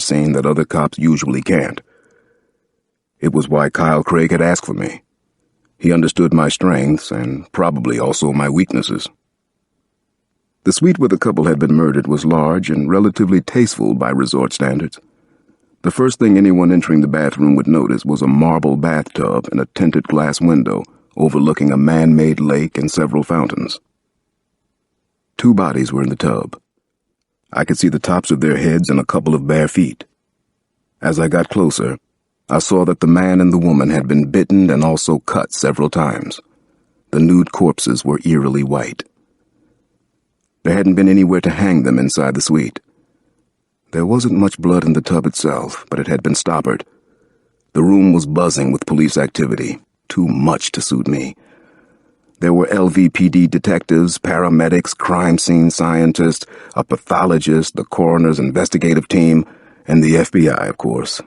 scene that other cops usually can't. It was why Kyle Craig had asked for me. He understood my strengths and probably also my weaknesses. The suite where the couple had been murdered was large and relatively tasteful by resort standards. The first thing anyone entering the bathroom would notice was a marble bathtub and a tinted glass window overlooking a man-made lake and several fountains. 2 bodies were in the tub. I could see the tops of their heads and a couple of bare feet. As I got closer, I saw that the man and the woman had been bitten and also cut several times. The nude corpses were eerily white. There hadn't been anywhere to hang them inside the suite. There wasn't much blood in the tub itself, but it had been stoppered. The room was buzzing with police activity, too much to suit me. There were LVPD detectives, paramedics, crime scene scientists, a pathologist, the coroner's investigative team, and the FBI, of course.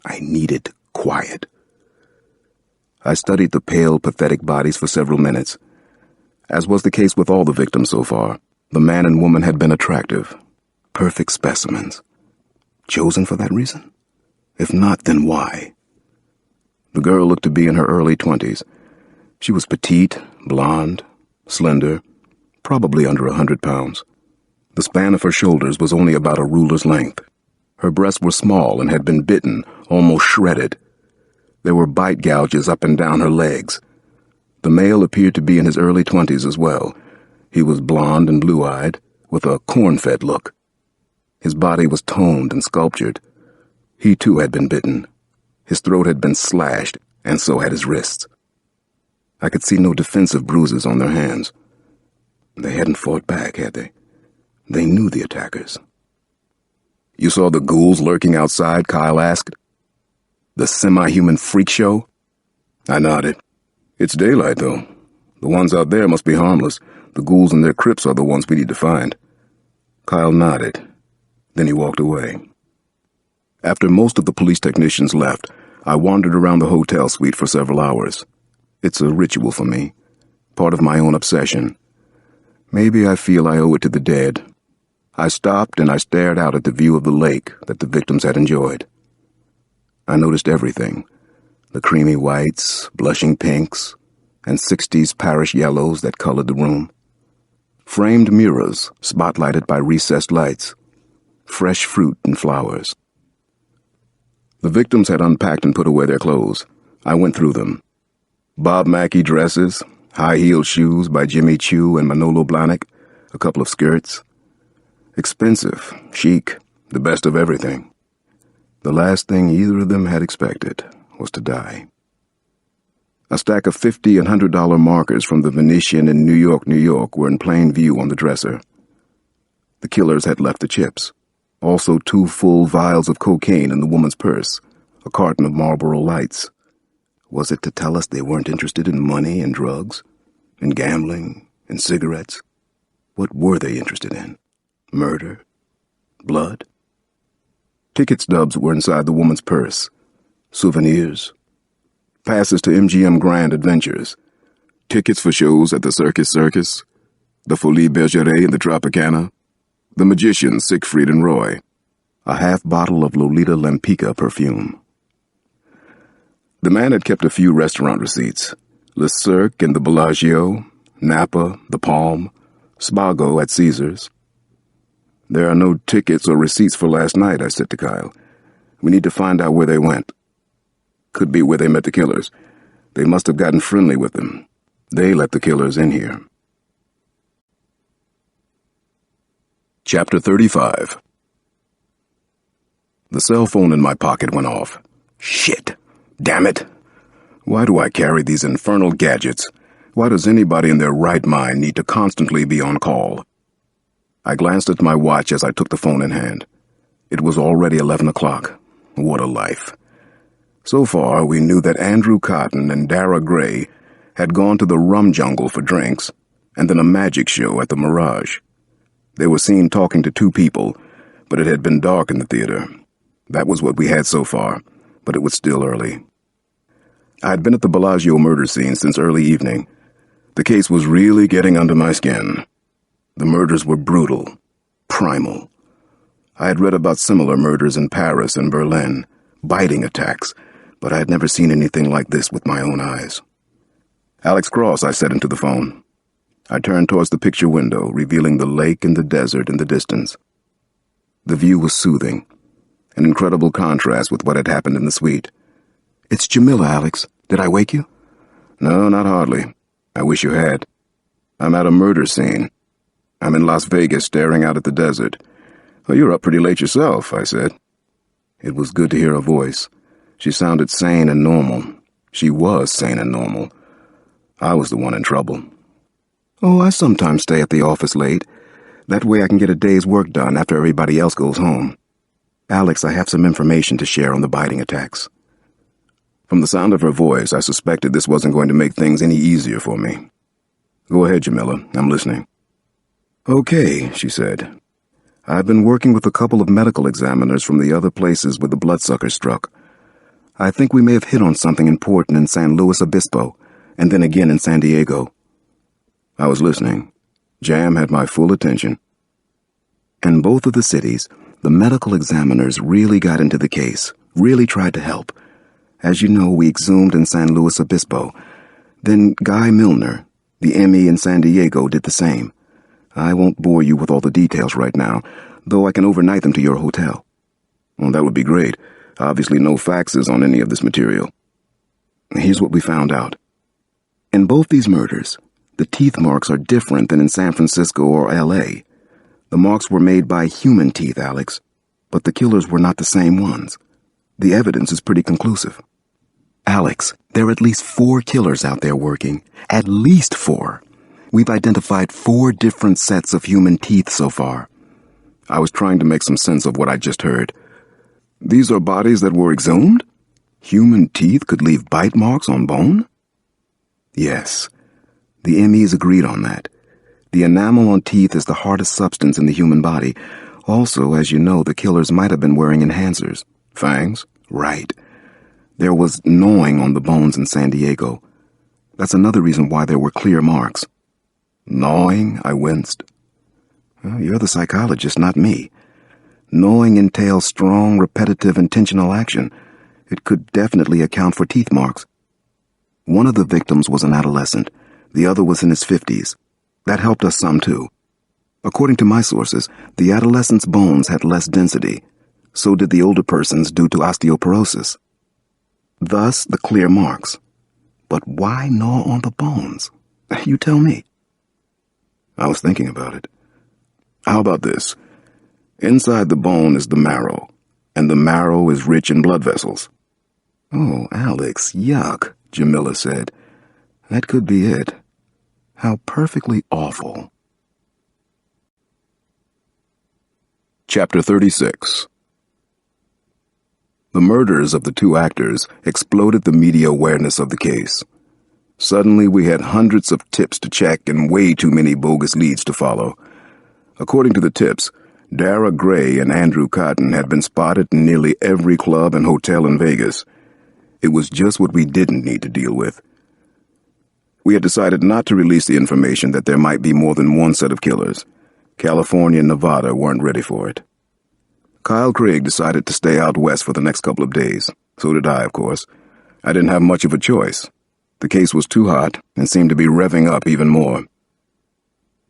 I needed quiet. I studied the pale, pathetic bodies for several minutes. As was the case with all the victims so far, the man and woman had been attractive, perfect specimens. Chosen for that reason? If not, then why? The girl looked to be in her early 20s. She was petite, blonde, slender, probably under 100 pounds. The span of her shoulders was only about a ruler's length. Her breasts were small and had been bitten, almost shredded. There were bite gouges up and down her legs. The male appeared to be in his early 20s as well. He was blond and blue-eyed, with a corn-fed look. His body was toned and sculptured. He too had been bitten. His throat had been slashed, and so had his wrists. I could see no defensive bruises on their hands. They hadn't fought back, had they? They knew the attackers. "You saw the ghouls lurking outside?" Kyle asked. "The semi-human freak show?" I nodded. "It's daylight, though. The ones out there must be harmless. The ghouls and their crypts are the ones we need to find." Kyle nodded. Then he walked away. After most of the police technicians left, I wandered around the hotel suite for several hours. It's a ritual for me, part of my own obsession. Maybe I feel I owe it to the dead. I stopped and I stared out at the view of the lake that the victims had enjoyed. I noticed everything: the creamy whites, blushing pinks, and 60s Parish yellows that colored the room. Framed mirrors spotlighted by recessed lights, fresh fruit and flowers. The victims had unpacked and put away their clothes. I went through them. Bob Mackie dresses, high-heeled shoes by Jimmy Choo and Manolo Blahnik, a couple of skirts. Expensive, chic, the best of everything. The last thing either of them had expected was to die. A stack of $50 and $100 markers from the Venetian in New York were in plain view on the dresser. The killers had left the chips. Also 2 full vials of cocaine in the woman's purse, a carton of Marlboro Lights. Was it to tell us they weren't interested in money and drugs, in gambling, and cigarettes? What were they interested in? Murder? Blood? Ticket stubs were inside the woman's purse. Souvenirs. Passes to MGM Grand Adventures. Tickets for shows at the Circus, the Folies Bergeret and the Tropicana, the Magicians Siegfried and Roy, a half bottle of Lolita Lampica perfume. The man had kept a few restaurant receipts: Le Cirque and the Bellagio, Napa, the Palm, Spago at Caesars. "There are no tickets or receipts for last night," I said to Kyle. "We need to find out where they went. Could be where they met the killers. They must have gotten friendly with them. They let the killers in here." Chapter 35. The cell phone in my pocket went off. Shit! Damn it! Why do I carry these infernal gadgets? Why does anybody in their right mind need to constantly be on call? I glanced at my watch as I took the phone in hand. It was already 11 o'clock. What a life. So far, we knew that Andrew Cotton and Dara Gray had gone to the rum jungle for drinks, and then a magic show at the Mirage. They were seen talking to 2 people, but it had been dark in the theater. That was what we had so far, but it was still early. I had been at the Bellagio murder scene since early evening. The case was really getting under my skin. The murders were brutal, primal. I had read about similar murders in Paris and Berlin, biting attacks, but I had never seen anything like this with my own eyes. "Alex Cross," I said into the phone. I turned towards the picture window, revealing the lake and the desert in the distance. The view was soothing, an incredible contrast with what had happened in the suite. "It's Jamila, Alex. Did I wake you?" "No, not hardly. I wish you had. I'm at a murder scene. I'm in Las Vegas staring out at the desert." "Well, you're up pretty late yourself," I said. It was good to hear her voice. She sounded sane and normal. She was sane and normal. I was the one in trouble. "Oh, I sometimes stay at the office late. That way I can get a day's work done after everybody else goes home. Alex, I have some information to share on the biting attacks." From the sound of her voice, I suspected this wasn't going to make things any easier for me. "Go ahead, Jamila. I'm listening." "Okay," she said. "I've been working with a couple of medical examiners from the other places where the bloodsucker struck. I think we may have hit on something important in San Luis Obispo, and then again in San Diego." I was listening. Jam had my full attention. In both of the cities, the medical examiners really got into the case, really tried to help. As you know, we exhumed in San Luis Obispo. Then Guy Milner, the ME in San Diego, did the same. I won't bore you with all the details right now, though I can overnight them to your hotel. Well, that would be great. Obviously no faxes on any of this material. Here's what we found out. In both these murders, the teeth marks are different than in San Francisco or LA. The marks were made by human teeth, Alex, but the killers were not the same ones. The evidence is pretty conclusive. Alex, there are at least 4 killers out there working. At least 4. We've identified 4 different sets of human teeth so far. I was trying to make some sense of what I just heard. These are bodies that were exhumed? Human teeth could leave bite marks on bone? Yes. The MEs agreed on that. The enamel on teeth is the hardest substance in the human body. Also, as you know, the killers might have been wearing enhancers. Fangs? Right. There was gnawing on the bones in San Diego. That's another reason why there were clear marks. Gnawing? I winced. Well, you're the psychologist, not me. Gnawing entails strong, repetitive, intentional action. It could definitely account for teeth marks. One of the victims was an adolescent. The other was in his 50s. That helped us some, too. According to my sources, the adolescent's bones had less density. So did the older person's due to osteoporosis. Thus, the clear marks. But why gnaw on the bones? You tell me. I was thinking about it. How about this? Inside the bone is the marrow, and the marrow is rich in blood vessels. "Oh, Alex, yuck," Jamila said. "That could be it. How perfectly awful." Chapter 36. The murders of the 2 actors exploded the media awareness of the case. Suddenly, we had hundreds of tips to check and way too many bogus leads to follow. According to the tips, Dara Gray and Andrew Cotton had been spotted in nearly every club and hotel in Vegas. It was just what we didn't need to deal with. We had decided not to release the information that there might be more than one set of killers. California and Nevada weren't ready for it. Kyle Craig decided to stay out west for the next couple of days. So did I, of course. I didn't have much of a choice. The case was too hot and seemed to be revving up even more.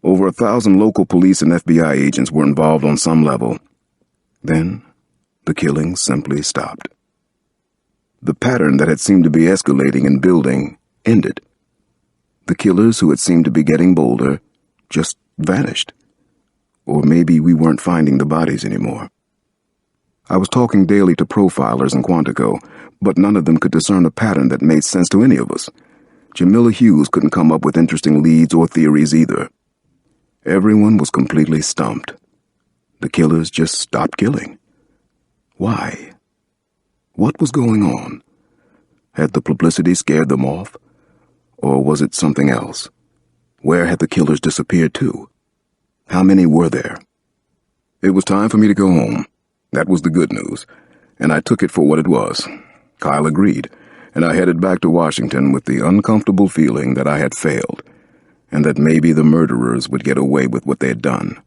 Over 1,000 local police and FBI agents were involved on some level. Then, the killing simply stopped. The pattern that had seemed to be escalating and building ended. The killers who had seemed to be getting bolder just vanished. Or maybe we weren't finding the bodies anymore. I was talking daily to profilers in Quantico, but none of them could discern a pattern that made sense to any of us. Jamila Hughes couldn't come up with interesting leads or theories either. Everyone was completely stumped. The killers just stopped killing. Why? What was going on? Had the publicity scared them off? Or was it something else? Where had the killers disappeared to? How many were there? It was time for me to go home. That was the good news, and I took it for what it was. Kyle agreed, and I headed back to Washington with the uncomfortable feeling that I had failed, and that maybe the murderers would get away with what they had done.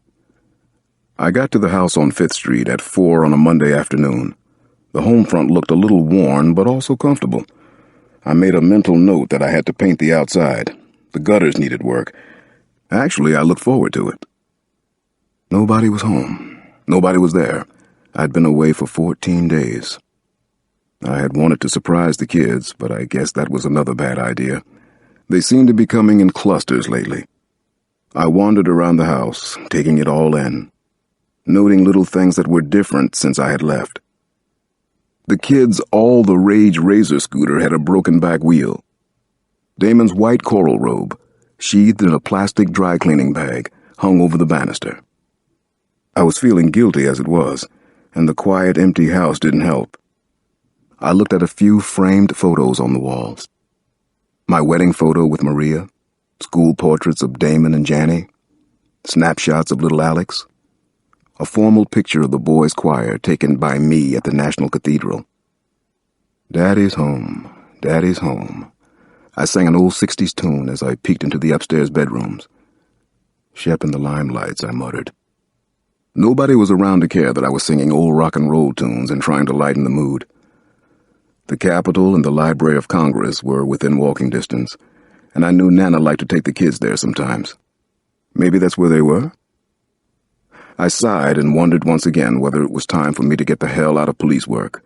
I got to the house on 5th Street at 4 on a Monday afternoon. The home front looked a little worn, but also comfortable. I made a mental note that I had to paint the outside. The gutters needed work. Actually, I looked forward to it. Nobody was home. Nobody was there. I'd been away for 14 days. I had wanted to surprise the kids, but I guess that was another bad idea. They seemed to be coming in clusters lately. I wandered around the house, taking it all in, noting little things that were different since I had left. The kids' all-the-rage razor scooter had a broken back wheel. Damon's white coral robe, sheathed in a plastic dry-cleaning bag, hung over the banister. I was feeling guilty as it was, and the quiet, empty house didn't help. I looked at a few framed photos on the walls. My wedding photo with Maria, school portraits of Damon and Janny, snapshots of little Alex, a formal picture of the boys' choir taken by me at the National Cathedral. Daddy's home, Daddy's home. I sang an old 60s tune as I peeked into the upstairs bedrooms. Shep in the limelights, I muttered. Nobody was around to care that I was singing old rock and roll tunes and trying to lighten the mood. The Capitol and the Library of Congress were within walking distance, and I knew Nana liked to take the kids there sometimes. Maybe that's where they were? I sighed and wondered once again whether it was time for me to get the hell out of police work.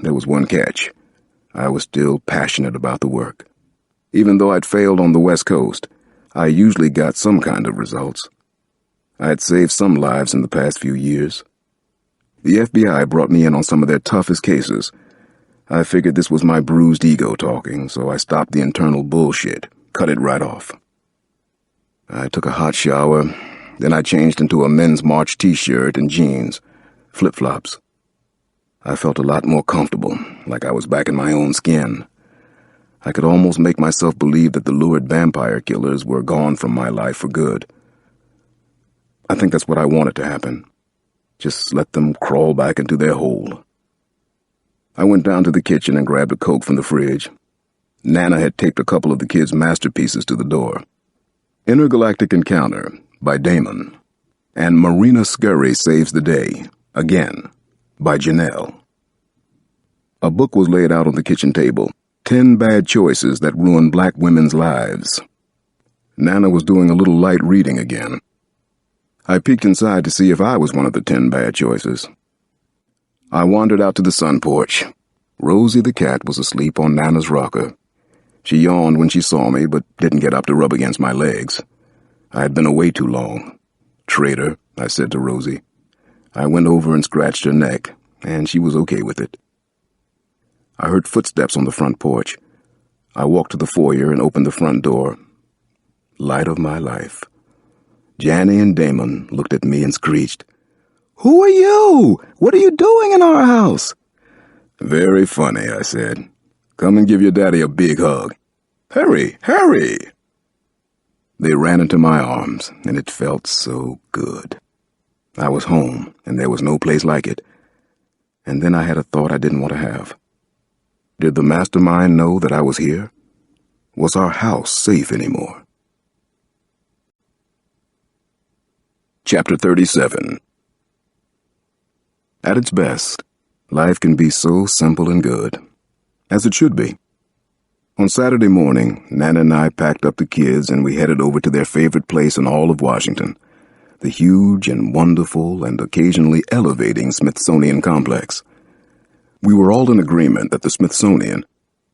There was one catch. I was still passionate about the work. Even though I'd failed on the West Coast, I usually got some kind of results. I had saved some lives in the past few years. The FBI brought me in on some of their toughest cases. I figured this was my bruised ego talking, so I stopped the internal bullshit, cut it right off. I took a hot shower, then I changed into a Men's March t-shirt and jeans, flip-flops. I felt a lot more comfortable, like I was back in my own skin. I could almost make myself believe that the lurid vampire killers were gone from my life for good. I think that's what I wanted to happen. Just let them crawl back into their hole. I went down to the kitchen and grabbed a Coke from the fridge. Nana had taped a couple of the kids' masterpieces to the door. Intergalactic Encounter by Damon, and Marina Scurry Saves the Day, again, by Janelle. A book was laid out on the kitchen table, 10 Bad Choices That Ruin Black Women's Lives. Nana was doing a little light reading again. I peeked inside to see if I was one of the 10 bad choices. I wandered out to the sun porch. Rosie the cat was asleep on Nana's rocker. She yawned when she saw me, but didn't get up to rub against my legs. I had been away too long. Traitor, I said to Rosie. I went over and scratched her neck, and she was okay with it. I heard footsteps on the front porch. I walked to the foyer and opened the front door. Light of my life. Janny and Damon looked at me and screeched, "Who are you? What are you doing in our house?" "Very funny," I said. "Come and give your daddy a big hug." "Hurry, hurry!" They ran into my arms, and it felt so good. I was home, and there was no place like it. And then I had a thought I didn't want to have. Did the mastermind know that I was here? Was our house safe anymore? Chapter 37. At its best, life can be so simple and good, as it should be. On Saturday morning, Nana and I packed up the kids and we headed over to their favorite place in all of Washington, the huge and wonderful and occasionally elevating Smithsonian complex. We were all in agreement that the Smithsonian,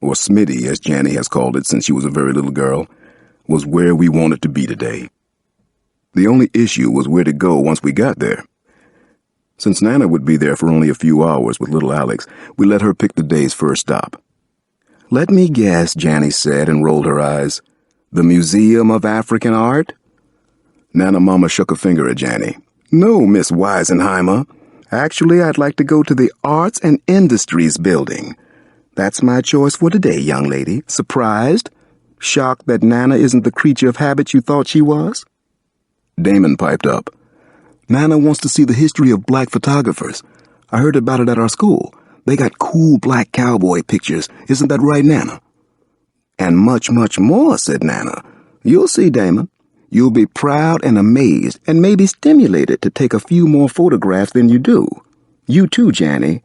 or Smitty as Janny has called it since she was a very little girl, was where we wanted to be today. The only issue was where to go once we got there. Since Nana would be there for only a few hours with little Alex, we let her pick the day's first stop. "Let me guess," Janny said and rolled her eyes. "The Museum of African Art?" Nana Mama shook a finger at Janny. "No, Miss Weisenheimer. Actually, I'd like to go to the Arts and Industries building. That's my choice for today, young lady. Surprised? Shocked that Nana isn't the creature of habit you thought she was?" Damon piped up. "Nana wants to see the history of black photographers. I heard about it at our school. They got cool black cowboy pictures. Isn't that right, Nana?" "And much, much more," said Nana. "You'll see, Damon. You'll be proud and amazed and maybe stimulated to take a few more photographs than you do. You too, Janny,